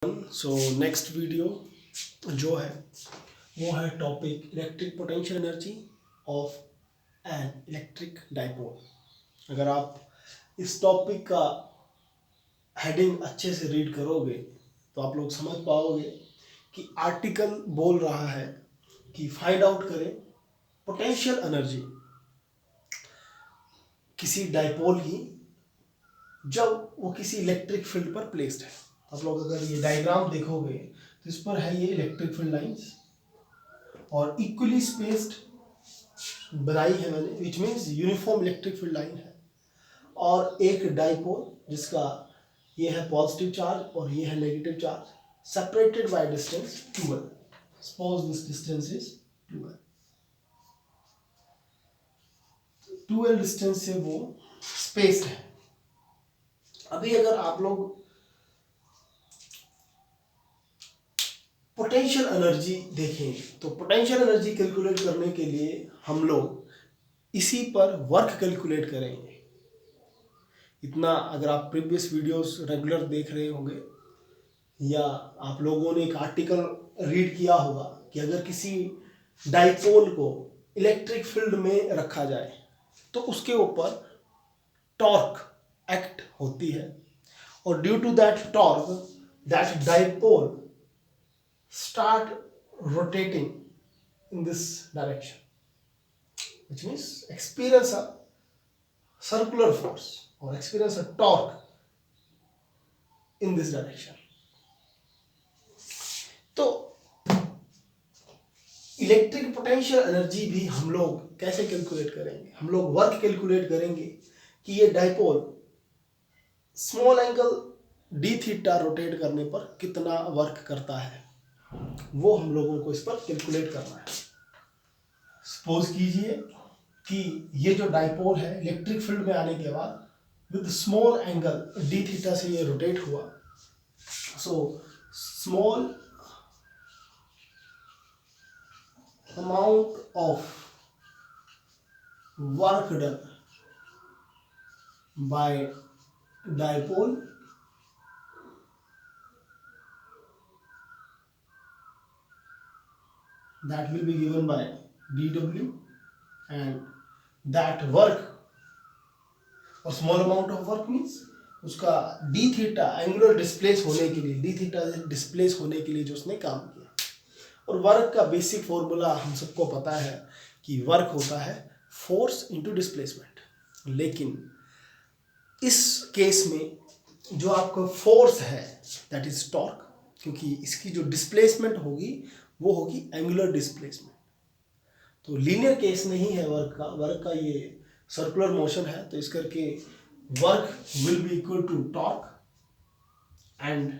So next video जो है वो है topic electric potential energy of an electric dipole. अगर आप इस टॉपिक का हेडिंग अच्छे से रीड करोगे तो आप लोग समझ पाओगे कि आर्टिकल बोल रहा है कि फाइंड आउट करें पोटेंशियल एनर्जी किसी डाइपोल की जब वो किसी इलेक्ट्रिक फील्ड पर प्लेस्ड है। आप लोग अगर ये डायग्राम देखोगे तो इस पर है ये इलेक्ट्रिक फील्ड लाइंस और इक्वली स्पेस्ड बनाई है मैंने, which means uniform electric field line है। और एक डाइपोल जिसका ये है पॉजिटिव चार्ज और ये है negative charge, separated by distance 2l। Suppose this distance is 2l। 2l distance से वो स्पेस्ड है। अभी अगर आप लोग पोटेंशियल एनर्जी देखें तो पोटेंशियल एनर्जी कैलकुलेट करने के लिए हम लोग इसी पर वर्क कैलकुलेट करेंगे। इतना अगर आप प्रीवियस वीडियोस रेगुलर देख रहे होंगे या आप लोगों ने एक आर्टिकल रीड किया होगा कि अगर किसी डाइपोल को इलेक्ट्रिक फील्ड में रखा जाए तो उसके ऊपर टॉर्क एक्ट होती है और due to that torque that dipole start rotating in this direction, which means experience a circular force or experience a torque in this direction. तो इलेक्ट्रिक पोटेंशियल एनर्जी भी हम लोग कैसे कैलकुलेट करेंगे? हम लोग वर्क कैलकुलेट करेंगे कि ये dipole small angle d theta rotate करने पर कितना वर्क करता है, वो हम लोगों को इस पर कैलकुलेट करना है। सपोज कीजिए कि ये जो डाइपोल है इलेक्ट्रिक फील्ड में आने के बाद with small angle d theta से ये रोटेट हुआ। So small amount of work done bye dipole that will be given by dw and that work और small amount of work means उसका d थीटा एंगुलर डिस्प्लेस होने के लिए, d theta displace होने के लिए जो उसने काम किया। और वर्क का बेसिक फॉर्मूला हम सबको पता है कि वर्क होता है फोर्स इनटू डिस्प्लेसमेंट। लेकिन इस केस में जो आपका फोर्स है दैट इज टॉर्क, क्योंकि इसकी जो डिस्प्लेसमेंट होगी वो होगी एंगुलर डिस्प्लेसमेंट। तो लीनियर केस नहीं है वर्क का ये सर्कुलर मोशन है, तो इस करके work will be equal to torque and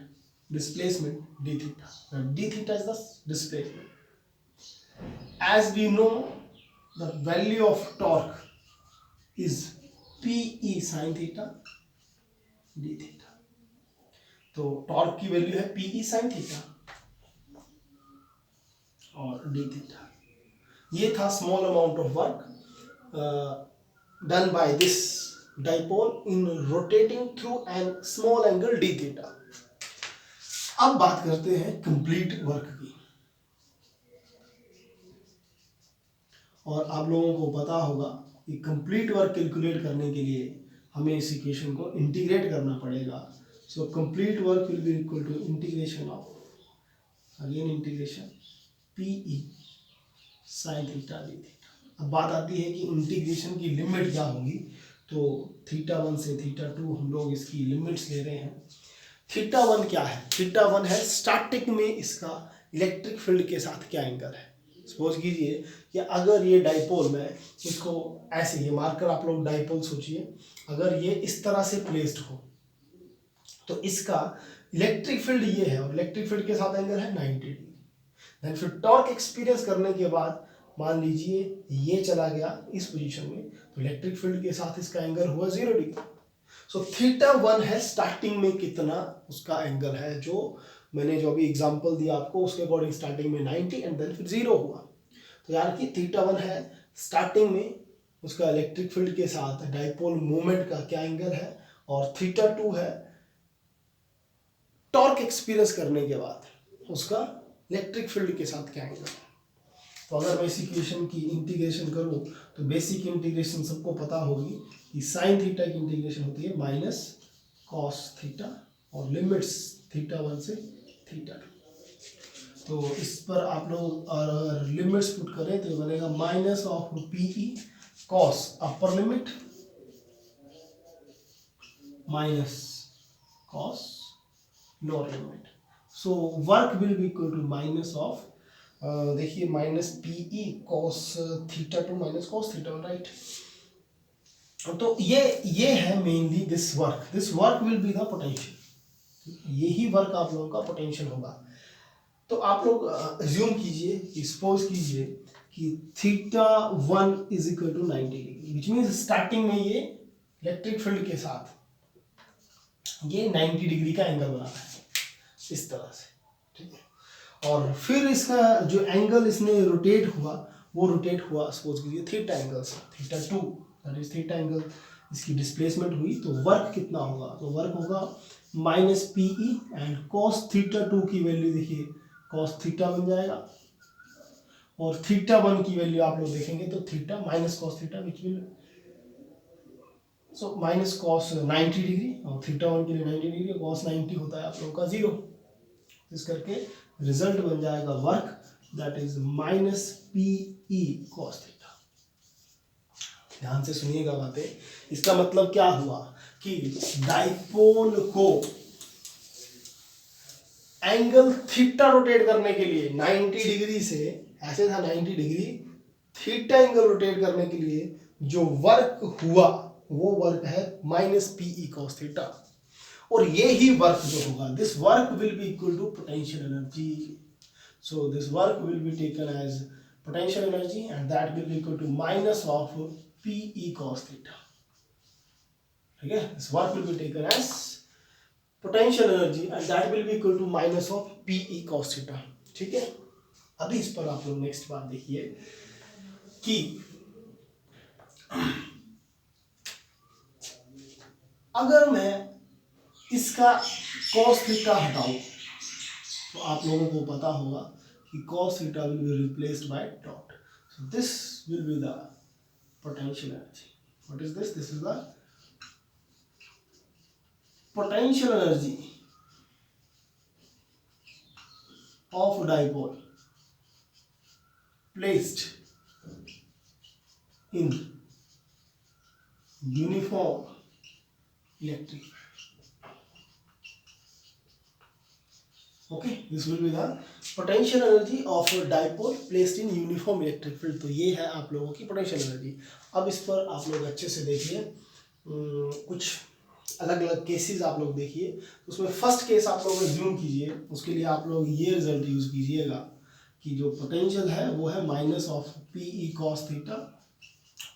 displacement d theta. D theta is the displacement. As we know the value of torque is PE sine theta d theta. तो torque की value है PE sine theta और d theta. ये था small amount of work done by this dipole in rotating through an small angle d theta. अब बात करते हैं कंप्लीट वर्क की। और आप लोगों को पता होगा कि कंप्लीट वर्क कैलकुलेट करने के लिए हमें इस इक्वेशन को इंटीग्रेट करना पड़ेगा। So complete work will be equal to integration of again integration PE sine theta d theta. अब बात आती है कि इंटीग्रेशन की लिमिट क्या होगी। तो थीटा 1 से थीटा 2 हम लोग इसकी लिमिट्स ले रहे हैं। थीटा 1 क्या है? थीटा 1 है स्टार्टिंग में इसका इलेक्ट्रिक फील्ड के साथ क्या एंगल है। सपोज कीजिए कि अगर ये डाइपोल में इसको ऐसे ये मार्कर आप लोग डाइपोल सोचिए, अगर ये इस तरह से प्लेस्ड हो तो इसका इलेक्ट्रिक फील्ड ये है और इलेक्ट्रिक फील्ड के साथ एंगल है 90 डिग्री। देन फिर टॉर्क एक्सपीरियंस करने के बाद मान लीजिए ये चला गया इस पोजीशन में, तो इलेक्ट्रिक फील्ड के साथ इसका एंगल हुआ 0 डिग्री। सो थीटा 1 है स्टार्टिंग में कितना उसका एंगल है, जो मैंने जो अभी एग्जांपल दिया आपको उसके अकॉर्डिंग स्टार्टिंग में 90 एंड देन फिर 0 हुआ। तो यार कि थीटा 1 है स्टार्टिंग में उसका इलेक्ट्रिक फील्ड के साथ डाइपोल मूवमेंट का क्या एंगल है, और थीटा 2 है टॉर्क एक्सपीरियंस करने के बाद उसका इलेक्ट्रिक फील्ड के साथ क्या एंगल है। तो अगर मैं इस इक्वेशन की इंटीग्रेशन करूं तो बेसिक इंटीग्रेशन सबको पता होगी कि साइन थीटा की इंटीग्रेशन होती है माइनस कॉस थीटा और लिमिट्स थीटा 1 से थीटा 2। तो इस पर आप लोग अगर लिमिट्स पुट करें तो बनेगा minus of PE cos upper limit minus cos lower limit. So work will be equal to minus of देखिए minus PE cos theta 2 minus cos theta 1, right. तो ये है mainly this work will be the potential, यही work आप लोगों का potential होगा। तो आप लोग अज्यूम कीजिए, सपोज कीजिए कि theta 1 is equal to 90 degree, which means starting में ये इलेक्ट्रिक फील्ड के साथ ये 90 डिग्री का एंगल बना है इस तरह से, ठीक है। और फिर इसका जो एंगल इसने रोटेट हुआ वो रोटेट हुआ सपोज कीजिए थीटा एंगल से, theta 2 that is theta angle इसकी डिस्प्लेसमेंट हुई। तो वर्क कितना होगा, तो वर्क होगा minus PE and cos theta 2 की वैल्यू देखिए कॉस थीटा बन जाएगा और थीटा 1 की वैल्यू आप लोग देखेंगे तो theta minus cos theta which will so minus cos 90 degree और थीटा 1 के लिए 90 डिग्री, कॉस 90 होता है आप लोगों का 0। इस करके रिजल्ट बन जाएगा work that is minus PE cos theta. ध्यान से सुनिएगा बातें, इसका मतलब क्या हुआ कि डाइपोल को एंगल थीटा रोटेट करने के लिए 90 डिग्री से, ऐसे था 90 डिग्री, थीटा एंगल रोटेट करने के लिए जो वर्क हुआ वो वर्क है माइनस पीई कॉस थीटा। और ये ही वर्क जो होगा this work will be equal to potential energy. So this work will be taken as potential energy and that will be equal to minus of PE cos theta, ठीक है। This work will be taken as potential energy and that will be equal to minus of PE cos theta, ठीक है। अभी इस पर आप लोग next बात देखिए कि अगर मैं इसका cos थीटा हटाऊं तो आप लोगों को पता होगा कि cos theta will be replaced by dot, so this will be the potential energy. What is this, this is the potential energy of dipole placed in uniform electric field. Okay, this will be the potential energy of a dipole placed in uniform electric field। तो ये है आप लोगों की potential energy. अब इस पर आप लोग अच्छे से देखिए, कुछ अलग अलग केसेस आप लोग देखिए। उसमें फर्स्ट केस आप लोग एज्यूम कीजिए, उसके लिए आप लोग ये रिजल्ट यूज कीजिएगा कि जो पोटेंशियल है वो है minus of PE cos theta.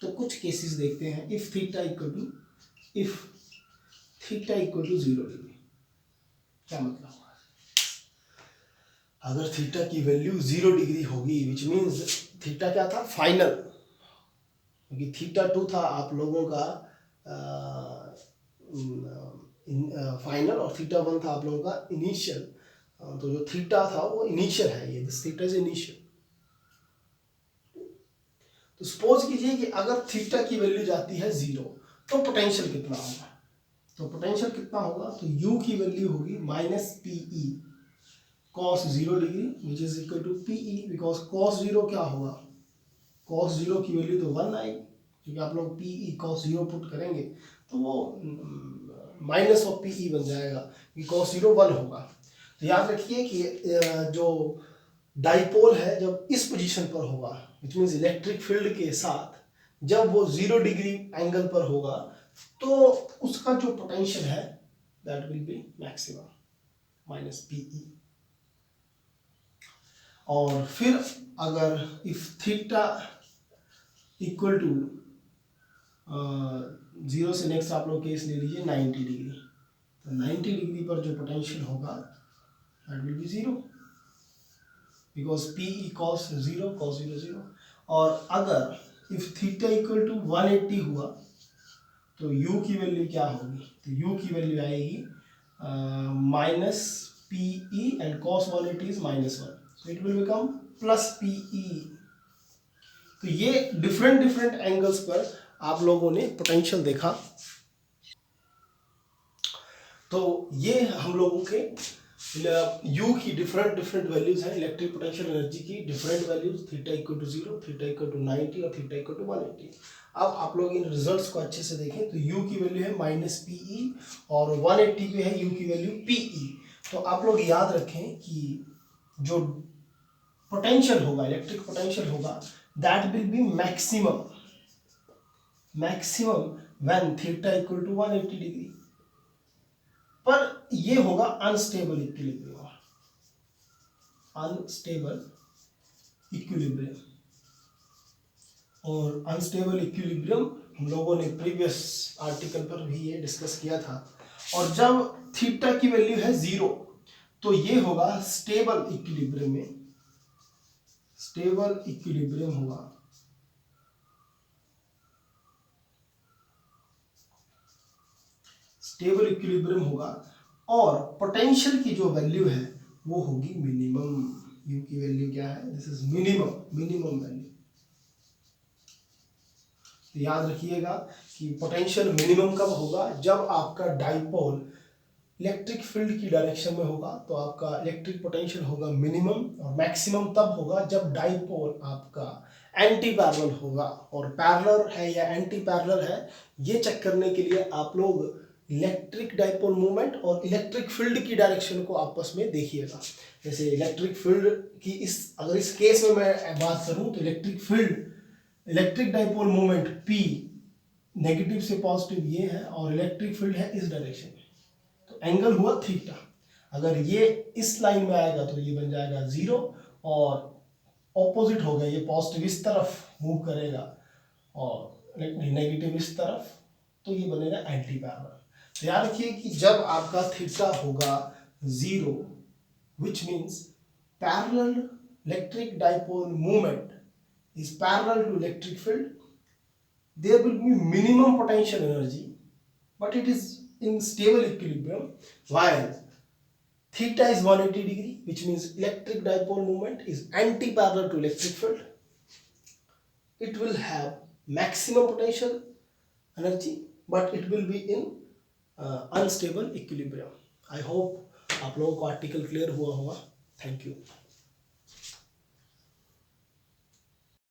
तो कुछ केसेस देखते हैं। If theta equal to 0 degree, क्या मतलब होगा, अगर थीटा की वैल्यू 0 डिग्री होगी विच मीन्स थीटा क्या था, फाइनल, क्योंकि थीटा 2 था आप लोगों का फाइनल और थीटा 1 था आप लोगों का इनिशियल। तो जो थीटा था वो इनिशियल है, ये दिस थीटा इज इनिशियल। तो सपोज कीजिए कि अगर थीटा की वैल्यू जाती है 0 तो पोटेंशियल कितना होगा, तो पोटेंशियल कितना होगा, तो u की वैल्यू होगी minus PE cos 0 degree which is equal to PE, because cos 0 क्या होगा, कॉस 0 की वैल्यू तो 1 आएगी, क्योंकि आप लोग पीई कॉस 0 पुट करेंगे तो वो माइनस ऑफ पीई बन जाएगा, क्योंकि कॉस 0 1 होगा। तो याद रखिए कि जो डाइपोल है जब इस पोजीशन पर होगा विच मीन्स इलेक्ट्रिक फील्ड के साथ जब वो 0 डिग्री एंगल पर होगा तो उसका जो पोटेंशियल है that will be maximum minus PE. और फिर अगर इफ थीटा इक्वल टू 0 से नेक्स्ट आप लोग केस ले लीजिए 90 डिग्री, तो 90 डिग्री पर जो पोटेंशियल होगा that will B 0 because P E cos 0 cos 0 0। और अगर इफ थीटा इक्वल टू 180 हुआ तो u की वैल्यू क्या होगी, तो u की वैल्यू आएगी minus PE and cos 180 is -1, so it will become plus PE. तो ये डिफरेंट डिफरेंट एंगल्स पर आप लोगों ने पोटेंशियल देखा। तो ये हम लोगों के यू की डिफरेंट डिफरेंट वैल्यूज हैं, इलेक्ट्रिक पोटेंशियल एनर्जी की different values, theta equal to 0, theta equal to 90 और थीटा इक्वल टू 180। अब आप लोग इन रिजल्ट्स को अच्छे से देखें तो यू की वैल्यू है माइनस पीई और 180 पे है यू की वैल्यू पीई। तो आप लोग याद रखें कि जो पोटेंशियल होगा, इलेक्ट्रिक पोटेंशियल होगा, that will be maximum when theta equal to 180 degree. पर ये होगा अनस्टेबल इक्विलिब्रियम, अनस्टेबल इक्विलिब्रियम। और अनस्टेबल इक्विलिब्रियम हम लोगों ने प्रीवियस आर्टिकल पर भी ये डिस्कस किया था। और जब थीटा की वैल्यू है 0 तो ये होगा स्टेबल इक्विलिब्रियम में, स्टेबल इक्विलिब्रियम होगा। स्टेबल इक्विलिब्रियम होगा और पोटेंशियल की जो वैल्यू है वो होगी मिनिमम। यू की वैल्यू क्या है? This is minimum value. तो याद रखिएगा कि पोटेंशियल मिनिमम कब होगा? जब आपका डाइपोल इलेक्ट्रिक फील्ड की डायरेक्शन में होगा तो आपका इलेक्ट्रिक पोटेंशियल होगा मिनिमम। और मैक्सिमम तब होगा जब डाइपोल आपका एंटी पैरेलल होगा। और पैरेलल है या एंटी पैरेलल है ये चेक करने के लिए आप लोग इलेक्ट्रिक डाइपोल मूवमेंट और इलेक्ट्रिक फील्ड की डायरेक्शन को आपस में देखिएगा। जैसे इलेक्ट्रिक फील्ड की अगर इस केस में मैं बात करूं तो electric dipole moment P negative से पॉजिटिव ये है और इलेक्ट्रिक फील्ड है इस डायरेक्शन में, तो एंगल हुआ थीटा। अगर ये इस लाइन में आएगा तो ये बन जाएगा 0 और ऑपोजिट हो गया, ये पॉजिटिव इस तरफ मूव करेगा और नेगेटिव इस तरफ, तो ये बनेगा एंटी पैरेलल। तो याद रखिए कि जब आपका थीटा होगा 0 which means parallel electric dipole movement is parallel to electric field, there will be minimum potential energy, but it is in stable equilibrium, while theta is 180 degree, which means electric dipole moment is anti-parallel to electric field. It will have maximum potential energy, but it will be in unstable equilibrium. I hope आप लोगों को article clear हुआ होगा। Thank you.